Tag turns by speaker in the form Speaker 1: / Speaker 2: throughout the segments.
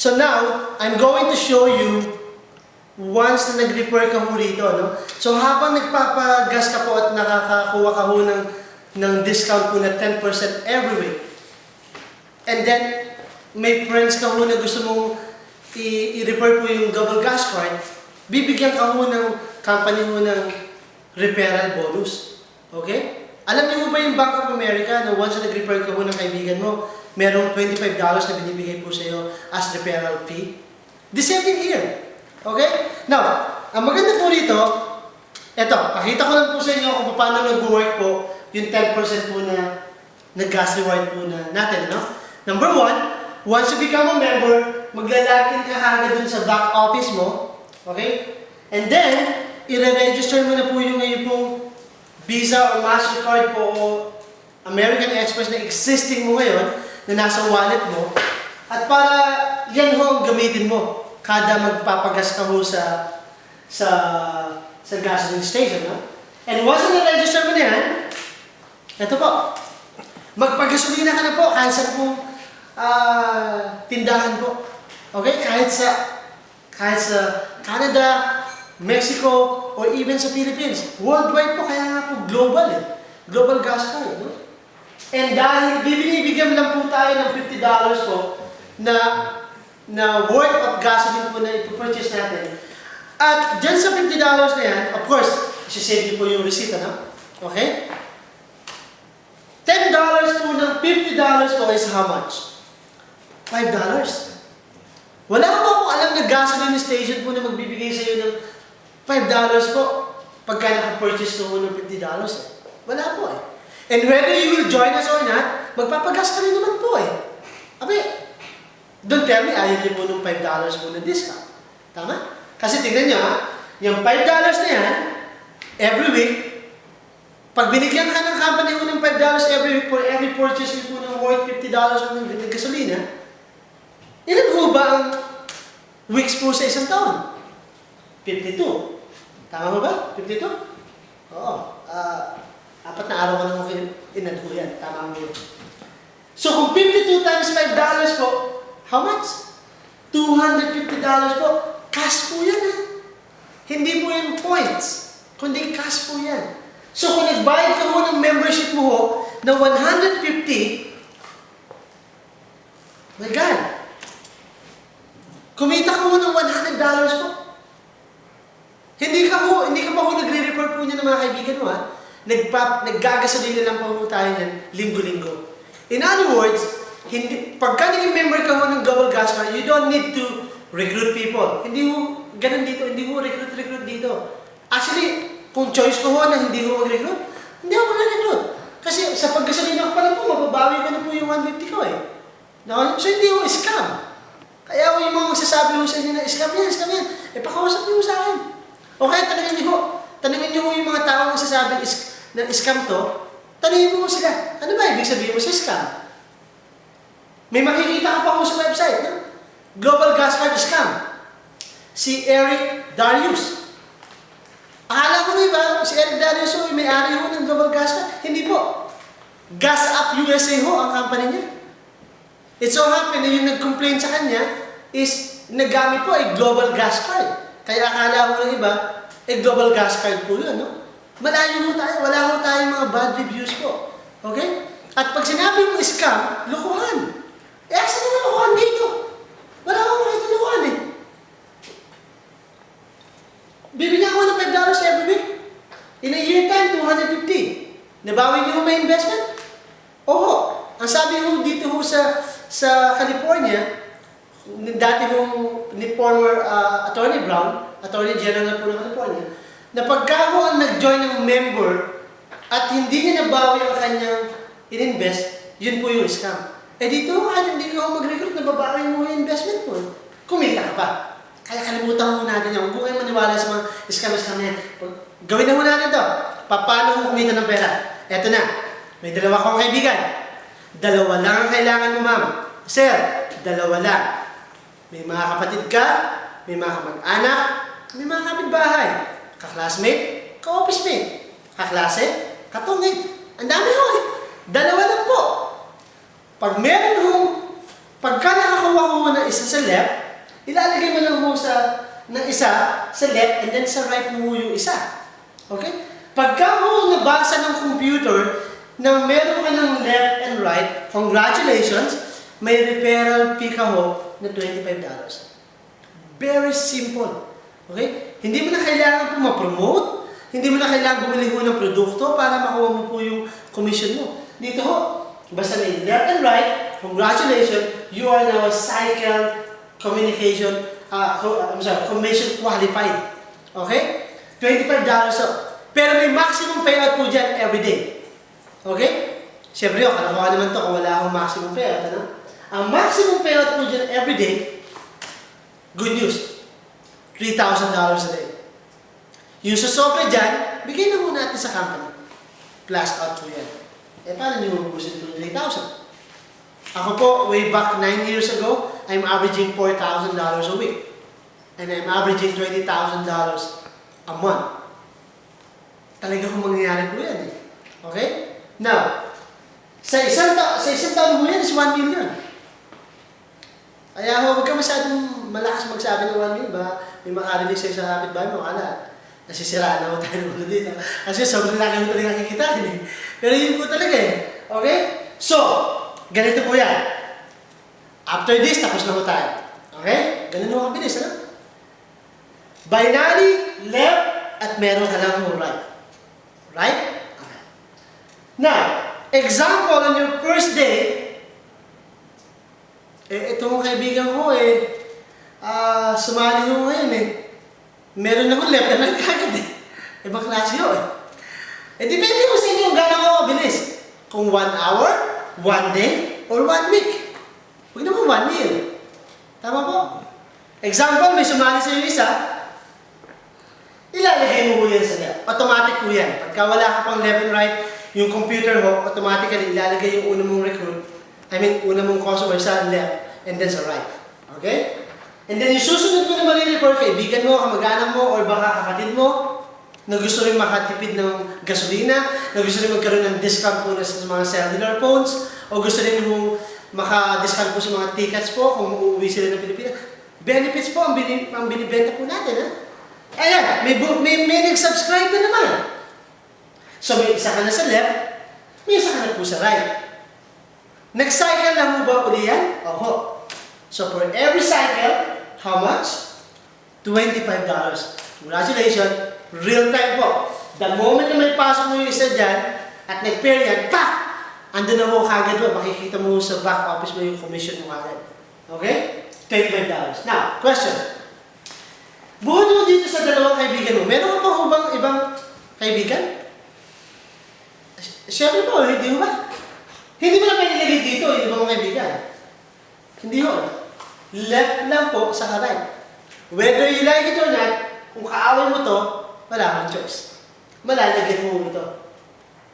Speaker 1: So now, I'm going to show you once na nag-refer ka ho rito, no? So habang nagpapagas ka po at nakakakuha ka ho ng discount po na 10% every week, and then may friends ka ho na gusto mong i-refer po yung double gas card, bibigyan ka ho ng company ho ng referral bonus. Okay? Alam niyo ba yung Bank of America na once na nag-refer ka ho ng kaibigan mo, merong $25 na binibigay po sa iyo as referral fee? The same thing here. Okay? Now, ang maganda po rito, eto, pakita ko lang po sa inyo kung paano nag-work po yung 10% po na gas reward po natin, no? Number one, once you become a member, maglalagin ka agad dun sa back office mo, okay? And then, i-register mo na po yung ngayon pong Visa or MasterCard po o American Express na existing mo ngayon, na nasa wallet mo, at para yan ho ang gamitin mo kada magpapagas ka ho sa gasoline station, no? And once na-register mo na yan, ito po, magpagasolina ka na po kahit sa pong tindahan po. Okay? Kahit sa Canada, Mexico, or even sa Philippines. Worldwide po, kaya nga po global eh. Global gas card, no? And dahil bibigyan lang po tayo ng $50 po na worth of gasoline po na ipopurchase natin. At dyan sa $50 na yan, of course, isi-save niyo po yung receipt, ano? Okay? $10 po ng $50 po is how much? $5. Wala po akong alam na gasoline station po na magbibigay sa iyo ng $5 po pagka nakapurchase ko ng $50 eh. Wala po eh. And whether you will join us or not, magpapagas ka rin naman po eh. Abi, don't tell me ayaw niyo po ng $5 po na discount. Tama? Kasi tingnan niyo yung $5 na yan, every week, pag binigyan ka ng company mo ng $5 every week for every purchase mo po ng worth $50 ng gasolina, ilan ho ba ang weeks po sa isang taon? 52. Tama mo ba? 52? Oo. 4 na araw ka nang inadho yan. Tama mo yun. So kung 52 times $5 po, how much? $250 po. Cash po yan ha. Hindi po yan points, kundi cash po yan. So kung nagbayad ka mo ng membership mo ho na $150, my God, kumita ka mo ng $100 po. Hindi ka pa ho nagre-report po niya ng mga kaibigan mo ha. Naggagasolina lang po tayo niyan linggo-linggo. In other words, pagka naging member ka ho ng double gas card, you don't need to recruit people. Hindi ho ganun dito, hindi ho recruit dito. Actually, kung choice ko ho na hindi ho mag-recruit, hindi ako mag-recruit. Kasi sa paggasolina ko pa lang po, mababawi ko na po yung 150 ko eh. No? So hindi ho scam. Kaya ho yung mga magsasabi ho sa inyo na scam yan. Eh pakausap niyo ho sa akin. Okay, tanungin niyo ho yung mga tao magsasabi na scam to, tanungin mo ho sila. Ano ba ibig sabihin mo sa scam? May makikita ka pa ho sa website, no? Global Gas Card Scam. Si Eric Darius. Akala ko na ba, si Eric Darius ho, may-ari ho ng Global Gas Card? Hindi po. Gas Up USA ho ang company niya. It so happened na yung nag-complain sa kanya is nagamit po ay Global Gas Card. Kaya akala ko ng iba, Global Gas Card po yun, no? Malayo ho tayo, wala ho tayong mga bad reviews po. Okay? At pag sinabi mong scam, lukuhan. Asan na lukuhan dito? Wala akong makita lukuhan eh. Bibigyan ko ng $5 every week. In a year time, $250. Nabawi niyo may investment? Oo. Ang sabi ho dito ho sa California, dati ni former Attorney Brown, Attorney General po ng California, na pagka ho ang nag-join ng member at hindi niya nabawi ang kanyang in-invest, yun po yung scam. Eh dito, hindi ka ho mag-recruit, nababawi mo yung investment mo. Kumita ka pa. Kaya kalimutan mo natin yan. Huwag mo kayo maniwala sa mga scam na yan. Gawin na mo natin ito. Paano mo kumita ng pera? Eto na. May dalawa kong kaibigan. Dalawa lang ang kailangan mo, ma'am. Sir, dalawa lang. May mga kapatid ka, may mga kamag-anak, may mga kapitbahay. Ka-classmate, ka-office mate. Kaklase, katungit. Ang dami ho eh. Dalawa lang po. Pagka nakakuha nakakuha ko ng isa sa left, ilalagay mo lang mo ng isa sa left and then sa right mo yung isa. Okay? Pagka mo nabasa ng computer na meron ka ng left and right, congratulations, may referral fee ka ho na $25. Very simple. Okay? Hindi mo na kailangan po ma-promote, hindi mo na kailangan bumili ho ng produkto para makuha mo po yung commission mo. Dito ho, basta may left and right, congratulations, you are now a cycle communication, commission qualified. Okay? $25 ho. Pero may maximum payout po dyan every day. Okay? Siyempre, kalakuha naman to kung wala akong maximum payout. Ano? Ang maximum payout po dyan every day, good news, $3,000 a day. Yung susobra dyan, bigay na muna natin sa company. Plus out po yan. Eh, paano nyo mabubusin ito ng 3,000? Ako po, way back 9 years ago, I'm averaging $4,000 a week. And I'm averaging $20,000 a month. Talaga kung mangyayari po yan. Okay? Now, sa isang taon mo yan is 1 million. Kaya huwag ka masyadong malakas magsabi ng 1 million. Ba, may makarinig sa'yo sa kapitbahay mo, kala, nasisiraan na ako tayo ng ulo dito. Kasi sobrang laki mo talaga kikitain eh. Pero yun po talaga eh. Okay? So, ganito po yan. After this, tapos na po tayo. Okay? Ganun mo kabilis, ano? Binary, left, at meron ka lang mo right. Right? Okay. Now, example on your first day, itong kaibigan ko sumali ko ngayon eh. Meron akong left and right kagad eh. Ibang klase yun eh. Depende ko sa inyo kung gano'n ako mabilis. Kung 1 hour, 1 day, or 1 week. Huwag naman 1 year. Tama po? Example, may sumali sa iyo isa, ilalagay mo yan sa left. Automatic po yan. Pagka wala ka pang left and right, yung computer mo, automatically ilalagay yung una mong recruit, una mong customer sa left and then sa right. Okay? And then yung susunod mo na mag-report, kaibigan mo, kamag-anak mo, or baka kapatid mo, na gusto rin makatipid ng gasolina, na gusto rin magkaroon ng discount po na sa mga cellular phones, o gusto rin mong maka-discount po sa mga tickets po kung uuwi sila ng Pilipinas. Benefits po ang binibenta po natin, ha? Ayan, may nag-subscribe na naman. So may isa ka na sa left, may isa ka na po sa right. Nag-cycle lang mo ba uli yan? Oho. So for every cycle, how much? $25. Congratulations, real time po. The moment na may pasok mo yung isa dyan, at nag-pair yan, pa! Andun na mo kagad mo, makikita mo sa back office mo yung commission mo kagad. Okay? $25. Now, question. Buhod mo dito sa dalawang kaibigan mo, meron ka pa hubang ibang kaibigan? Siyempre po, hindi ba? Hindi mo na pinilagay dito yung ibang kaibigan. Hindi ho. Left lang po sa right. Whether you like it or not, kung kaaway mo to, wala kang choice. Malalagyan mo ito.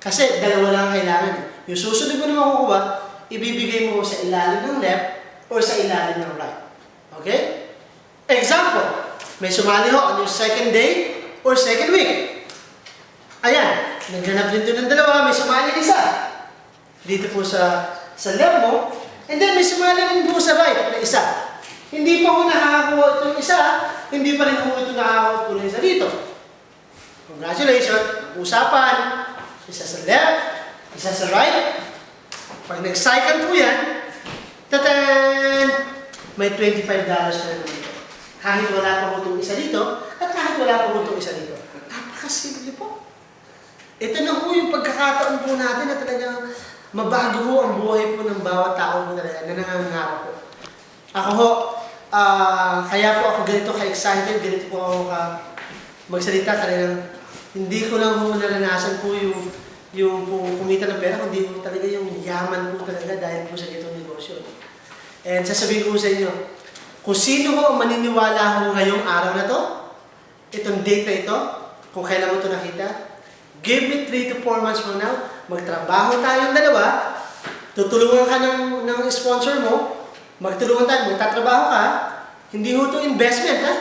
Speaker 1: Kasi dalawa lang kailangan. Yung susunod mo na makukuha, ibibigay mo sa ilalim ng left or sa ilalim ng right. Okay? Example. May sumali ho on your second day or second week. Ayan, naghanap din doon ng dalawa, may sumali isa. Dito po sa left mo, and then may sumali rin po sa right na isa. Hindi pa ko nakakakuha itong isa, hindi pa rin po ito nakakakuha po ng isa dito. Congratulations, usapan, isa sa left, isa sa right. Pag nag-cycle po yan, tatan! May $25 na naman. Kahit wala pa itong isa dito, at kahit wala pa itong isa dito. Napakasimple po. Ito na po yung pagkakataon po natin na talagang mabago po ang buhay po ng bawat tao po talaga na nangangarap po. Ako ho, kaya po ako ganito ka-excited, ganito po ako magsalita talagang hindi ko lang po naranasan po yung kumita ng pera, kundi po talaga yung yaman po talaga dahil po sa itong negosyo. And sasabihin ko sa inyo, kung sino ho ang maniniwala ho ngayong araw na to, itong date na ito, kung kailan mo ito nakita, give me 3 to 4 months from now, magtrabaho tayong dalawa, tutulungan ka ng sponsor mo, magtulungan tayo, magtatrabaho ka, hindi ho ito investment, ha?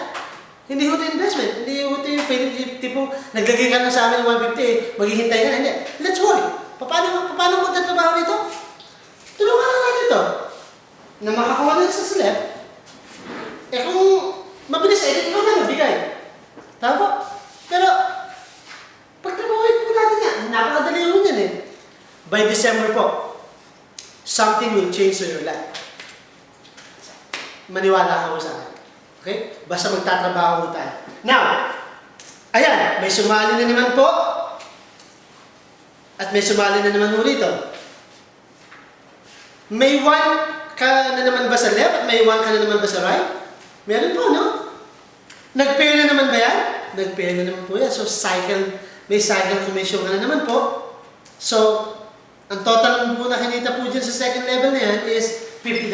Speaker 1: Hindi ho ito investment, hindi ho ito yung tipo, naglagay ka na sa amin ng 150, maghihintay ka na, hindi. Let's work. Paano magtatrabaho nito? Tulungan lang natin ito. na makakuha na sa left, eh kung mabilis eh, ikaw na nabigay. Tama po? Pero, pagtrabahoin po natin yan, napakadali yun yan eh. By December po, something will change in your life. Maniwala ka mo sa akin. Okay? Basta magtatrabaho tayo. Now, ayan, may sumali na naman po. At may sumali na naman po rito. May 1 ka na naman ba sa left at may 1 ka na naman ba sa right? Meron po, no? Nag-pair na naman ba yan? Nag-pair na naman po yan. So, may cycle commission ka na naman po. So, ang total po na kinita po dyan sa second level na yan is $50.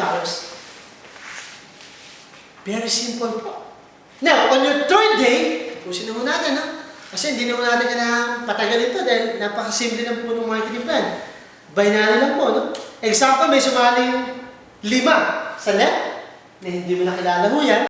Speaker 1: Very simple po. Now, on your third day, pusin na mo natin, no? Kasi hindi naman natin kailangan patagal ito dahil napakasimple lang po ng marketing plan. Binary lang po, no? Example, may sumaling 5 sa left, na hindi mo nakilala ho yan.